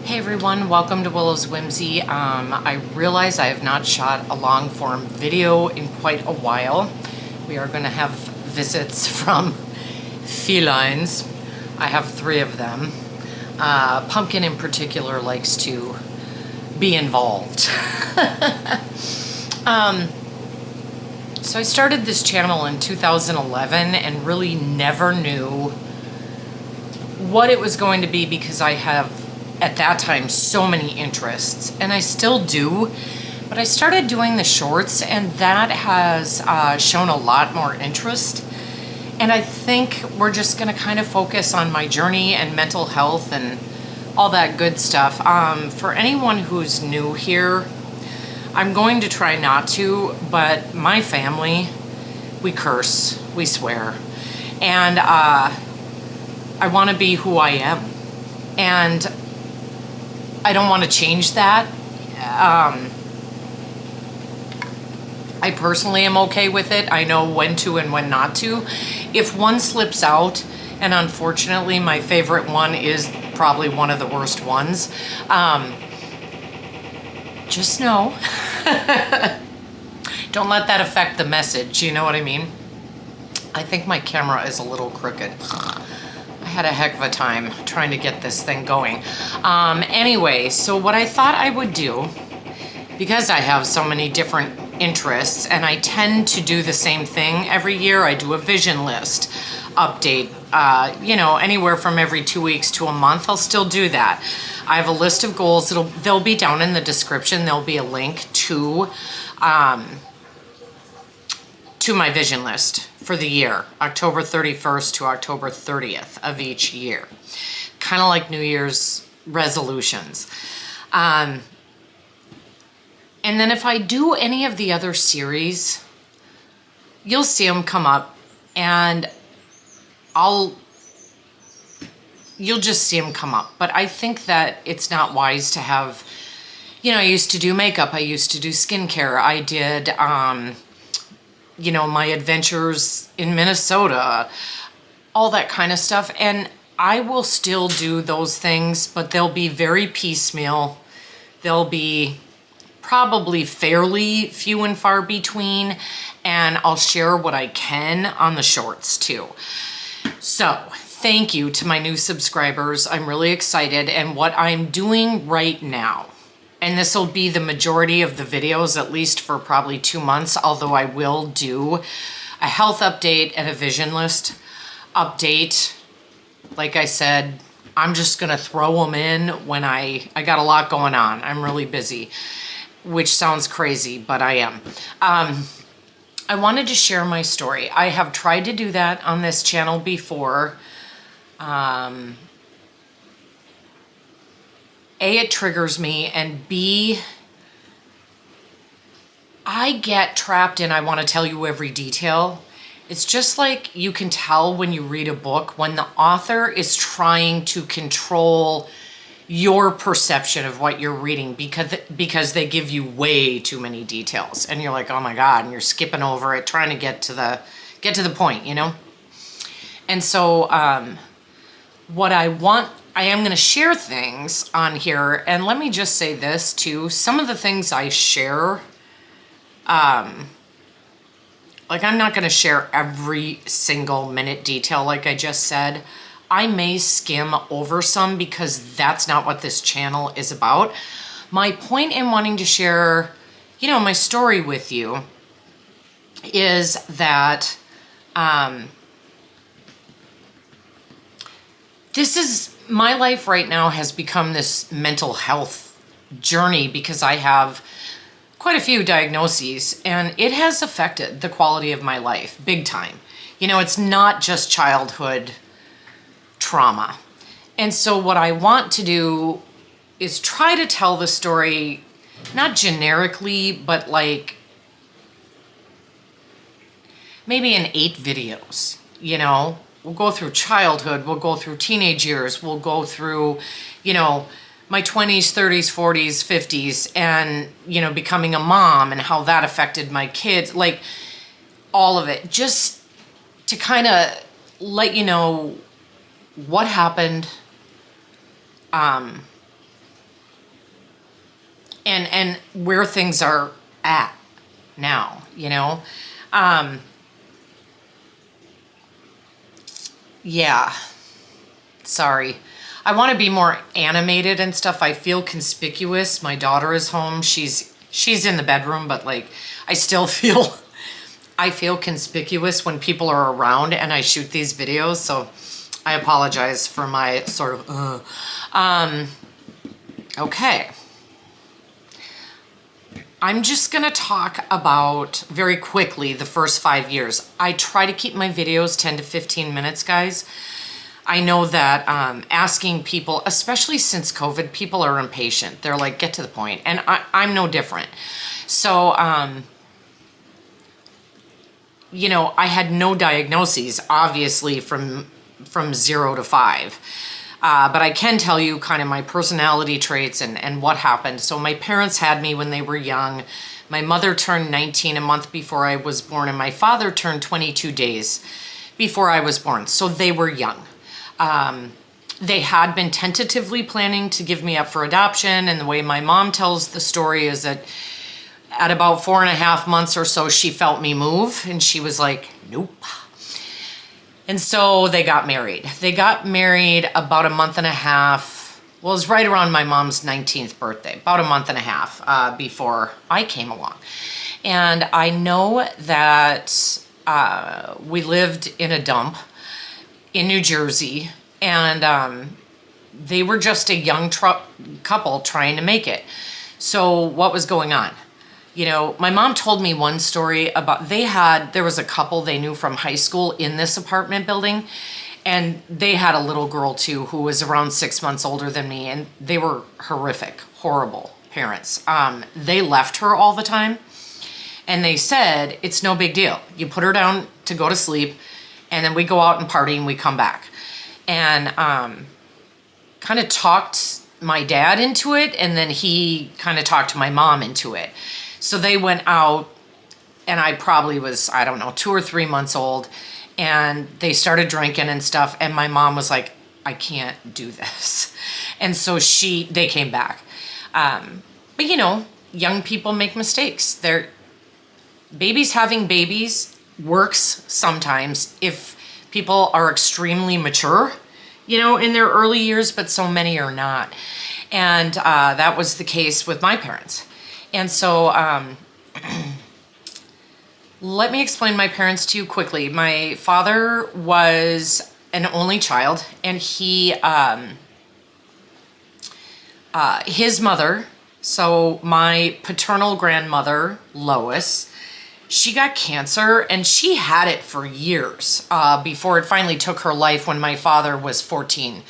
Hey everyone, welcome to Willow's Whimsy. I realize I have not shot a long form video in quite a while. We are going to have visits from felines. I have 3 of them. Pumpkin in particular likes to be involved. So I started this channel in 2011 and really never knew what it was going to be because I have at that time so many interests, and I still do, but I started doing the shorts and that has shown a lot more interest, and I think we're just gonna kind of focus on my journey and mental health and all that good stuff. For anyone who's new here, I'm going to try not to, but my family, we curse, we swear, and I want to be who I am, and I don't want to change that. I personally am okay with it. I know when to and when not to. If one slips out, and unfortunately my favorite one is probably one of the worst ones, just know, don't let that affect the message, you know what I mean? I think my camera is a little crooked. I had a heck of a time trying to get this thing going. Anyway, so what I thought I would do, because I have so many different interests and I tend to do the same thing every year, I do a vision list update, anywhere from every 2 weeks to a month. I'll still do that. I have a list of goals. They'll be down in the description. There'll be a link to my vision list for the year, October 31st to October 30th of each year. Kind of like New Year's resolutions. And then if I do any of the other series, you'll see them come up and you'll just see them come up. But I think that it's not wise to have, I used to do makeup, I used to do skincare, I did, my adventures in Minnesota, all that kind of stuff. And I will still do those things, but they'll be very piecemeal. They'll be probably fairly few and far between, and I'll share what I can on the shorts too. So thank you to my new subscribers. I'm really excited, and what I'm doing right now, and this will be the majority of the videos, at least for probably 2 months, although I will do a health update and a vision list update. Like I said, I'm just gonna throw them in when I got a lot going on. I'm really busy, which sounds crazy, but I am. I wanted to share my story. I have tried to do that on this channel before. A, it triggers me, and B, I get trapped in I want to tell you every detail. It's just like you can tell when you read a book when the author is trying to control your perception of what you're reading because they give you way too many details and you're like, oh my God, and you're skipping over it, trying to get to the point, And so what I am going to share things on here, and let me just say this too. Some of the things I share, like I'm not going to share every single minute detail like I just said. I may skim over some because that's not what this channel is about. My point in wanting to share, my story with you is that my life right now has become this mental health journey because I have quite a few diagnoses, and it has affected the quality of my life big time. It's not just childhood trauma. And so what I want to do is try to tell the story, not generically, but like maybe in 8 videos, We'll go through childhood, we'll go through teenage years, we'll go through, my 20s, 30s, 40s, 50s, and, becoming a mom and how that affected my kids, like all of it, just to kind of let you know what happened, and where things are at now, you know? Yeah, sorry. I want to be more animated and stuff. I feel conspicuous. My daughter is home. She's in the bedroom, but like I still feel I feel conspicuous when people are around and I shoot these videos, so I apologize for my sort of okay. I'm just gonna talk about very quickly the first 5 years. I try to keep my videos 10 to 15 minutes, guys. I know that asking people, especially since COVID, people are impatient. They're like, get to the point. And I'm no different. So, you know, I had no diagnoses, obviously, from 0 to 5. But I can tell you kind of my personality traits and what happened. So my parents had me when they were young. My mother turned 19 a month before I was born, and my father turned 22 days before I was born. So they were young. They had been tentatively planning to give me up for adoption, and the way my mom tells the story is that at about 4.5 months or so, she felt me move, and she was like, nope. And so they got married. They got married about a month and a half. Well, it was right around my mom's 19th birthday, about a month and a half before I came along. And I know that we lived in a dump in New Jersey, and they were just a young couple trying to make it. So what was going on? You know, my mom told me one story about there was a couple they knew from high school in this apartment building, and they had a little girl too who was around 6 months older than me, and they were horrific, horrible parents. They left her all the time, and they said, it's no big deal. You put her down to go to sleep, and then we go out and party and we come back. And kind of talked my dad into it, and then he kind of talked my mom into it. So they went out, and I probably was, I don't know, 2 or 3 months old, and they started drinking and stuff, and my mom was like, I can't do this. And so they came back. But you know, young people make mistakes. Babies having babies works sometimes if people are extremely mature, you know, in their early years, but so many are not. And that was the case with my parents. And so let me explain my parents to you quickly. My father was an only child, and his mother, so my paternal grandmother, Lois, she got cancer, and she had it for years before it finally took her life when my father was 14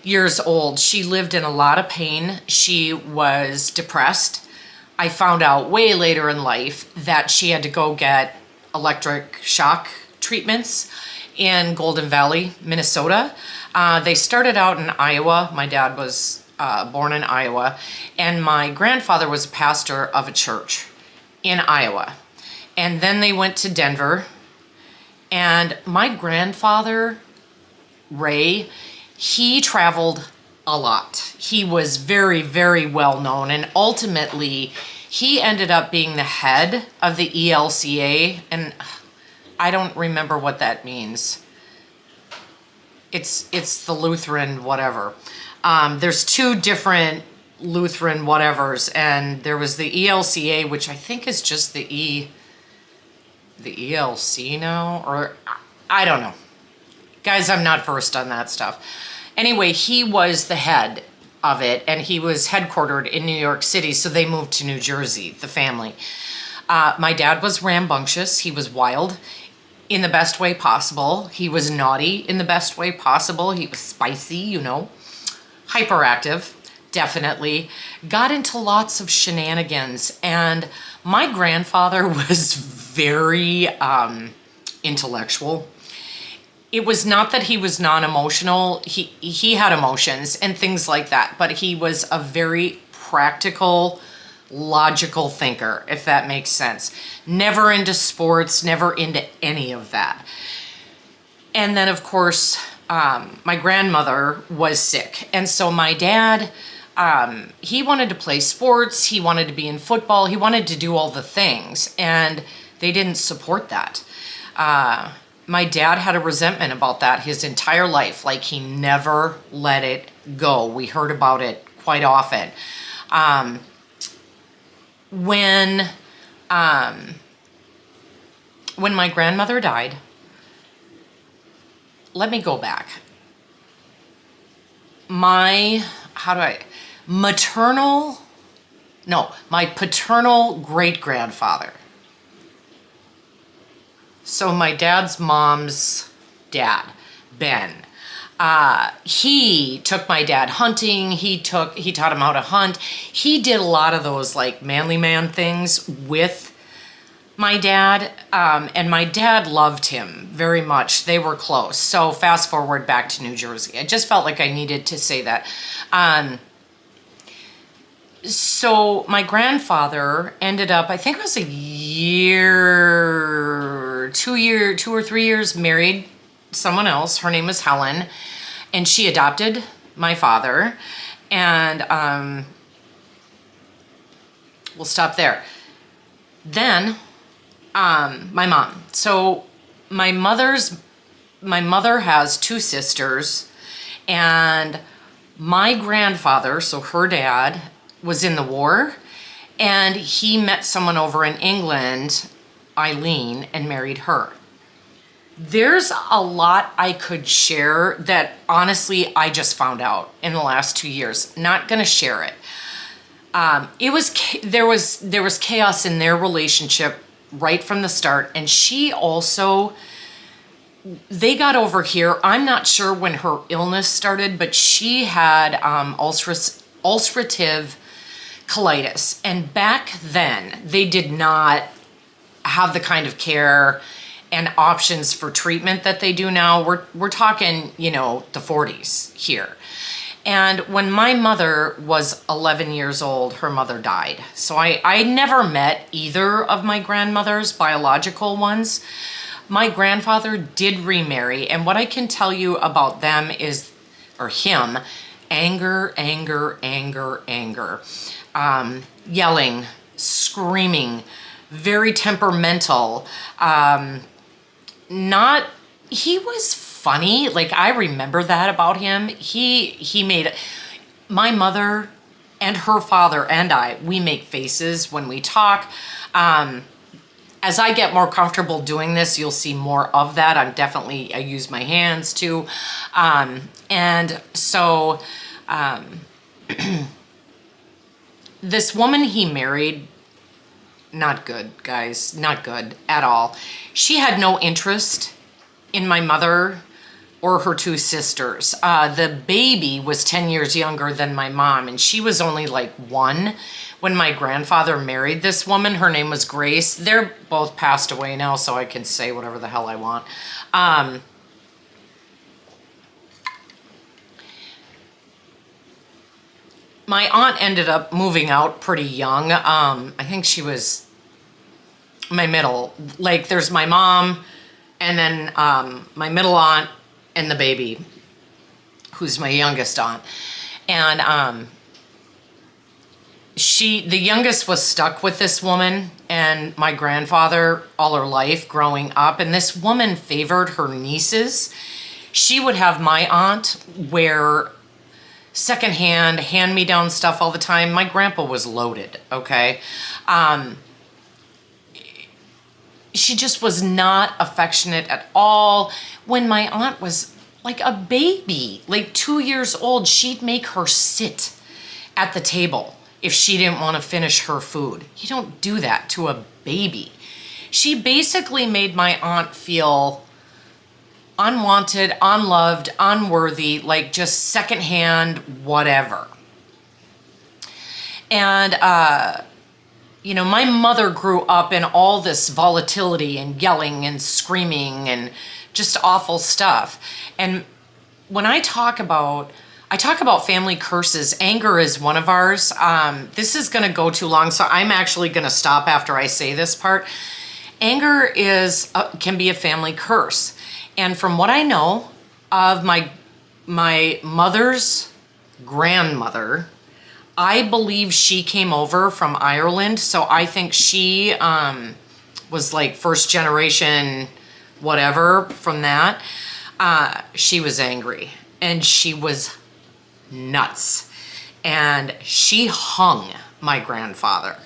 years old. She lived in a lot of pain. She was depressed. I found out way later in life that she had to go get electric shock treatments in Golden Valley, Minnesota. They started out in Iowa. My dad was born in Iowa, and my grandfather was a pastor of a church in Iowa. And then they went to Denver, and my grandfather, Ray, he traveled a lot. He was very, very well known, and ultimately he ended up being the head of the ELCA, and I don't remember what that means. It's the Lutheran whatever. There's 2 different Lutheran whatevers, and there was the ELCA, which I think is just the ELC now, or I don't know. Guys, I'm not versed on that stuff. Anyway, he was the head of it, and he was headquartered in New York City, so they moved to New Jersey, the family. My dad was rambunctious. He was wild in the best way possible. He was naughty in the best way possible. He was spicy, you know. Hyperactive, definitely. Got into lots of shenanigans, and my grandfather was very intellectual. It was not that he was non-emotional. He had emotions and things like that, but he was a very practical, logical thinker, if that makes sense. Never into sports, never into any of that. And then, of course, my grandmother was sick. And so my dad he wanted to play sports, he wanted to be in football, he wanted to do all the things, and they didn't support that. My dad had a resentment about that his entire life. Like, he never let it go. We heard about it quite often. When my grandmother died, let me go back. My paternal great-grandfather. So my dad's mom's dad, Ben, he took my dad hunting. He taught him how to hunt. He did a lot of those like manly man things with my dad. And my dad loved him very much. They were close. So fast forward back to New Jersey. I just felt like I needed to say that. So my grandfather ended up, I think it was a year, 2 or 3 years married someone else. Her name was Helen, and she adopted my father. And we'll stop there. Then my mom. So my mother has 2 sisters, and my grandfather, so her dad, was in the war, and he met someone over in England, Eileen, and married her. There's a lot I could share that honestly I just found out in the last 2 years. Not gonna share it. There was chaos in their relationship right from the start, and they got over here. I'm not sure when her illness started, but she had ulcerative colitis. And back then, they did not have the kind of care and options for treatment that they do now. We're talking, the 40s here. And when my mother was 11 years old, her mother died. So I never met either of my grandmothers, biological ones. My grandfather did remarry, and what I can tell you about them him, anger, yelling, screaming, very temperamental. He was funny. Like, I remember that about him. He made my mother and her father and we make faces when we talk. As I get more comfortable doing this, you'll see more of that. I use my hands too. And so, this woman he married, not good, guys, not good at all. She had no interest in my mother or her 2 sisters. The baby was 10 years younger than my mom, and she was only like 1 when my grandfather married this woman. Her name was Grace. They're both passed away now, so I can say whatever the hell I want. My aunt ended up moving out pretty young. I think she was my middle. Like, there's my mom, and then my middle aunt, and the baby, who's my youngest aunt. And the youngest was stuck with this woman and my grandfather all her life growing up. And this woman favored her nieces. She would have my aunt wear secondhand, hand-me-down stuff all the time. My grandpa was loaded, okay? She just was not affectionate at all. When my aunt was like a baby, like 2 years old, she'd make her sit at the table if she didn't want to finish her food. You don't do that to a baby. She basically made my aunt feel unwanted, unloved, unworthy, like just secondhand, whatever. And, my mother grew up in all this volatility and yelling and screaming and just awful stuff. And when I talk about family curses, anger is one of ours. This is going to go too long, so I'm actually going to stop after I say this part. Anger can be a family curse. And from what I know of my mother's grandmother, I believe she came over from Ireland, so I think she was like first generation whatever from that. She was angry and she was nuts. And she hung my grandfather.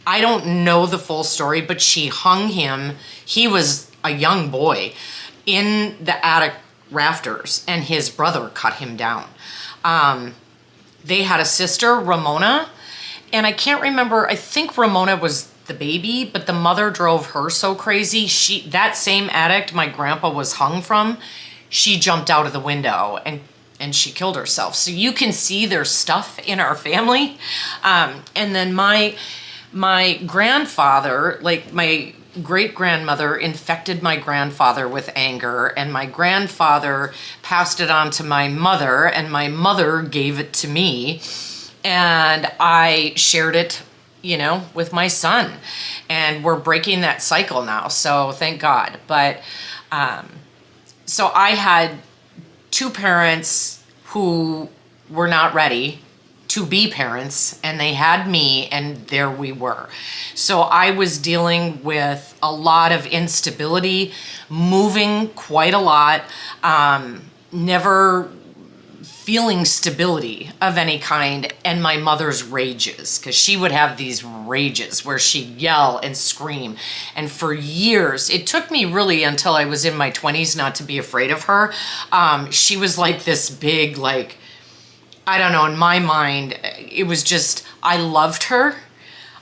I don't know the full story, but she hung him. He was a young boy in the attic rafters, and his brother cut him down. They had a sister, Ramona, and I can't remember, I think Ramona was the baby, but the mother drove her so crazy. That same attic my grandpa was hung from, she jumped out of the window and she killed herself. So you can see there's stuff in our family. And then my grandfather, like my great-grandmother, infected my grandfather with anger, and my grandfather passed it on to my mother, and my mother gave it to me, and I shared it, you know, with my son. And we're breaking that cycle now, so thank God. But so I had two parents who were not ready to be parents, and they had me, and there we were. So I was dealing with a lot of instability, moving quite a lot, never feeling stability of any kind, and my mother's rages, because she would have these rages where she'd yell and scream. And for years, it took me really until I was in my 20s not to be afraid of her. She was like this big, like, I don't know, in my mind, it was just, I loved her.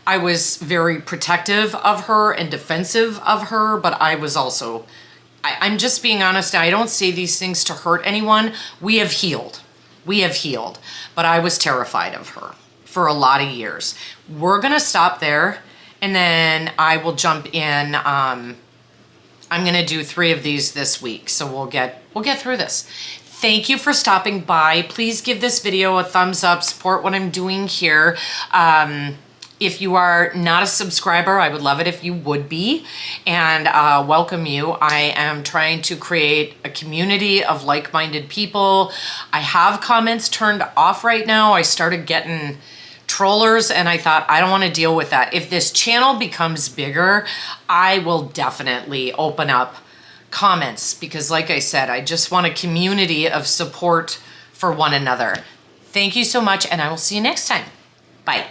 I was very protective of her and defensive of her, but I was also, I'm just being honest, I don't say these things to hurt anyone. We have healed. We have healed. But I was terrified of her for a lot of years. We're gonna stop there, and then I will jump in. I'm gonna do 3 of these this week, so we'll get through this. Thank you for stopping by. Please give this video a thumbs up, support what I'm doing here. If you are not a subscriber, I would love it if you would be, and welcome you. I am trying to create a community of like-minded people. I have comments turned off right now. I started getting trollers, and I thought, I don't want to deal with that. If this channel becomes bigger, I will definitely open up comments, because like I said, I just want a community of support for one another. Thank you so much, and I will see you next time. Bye.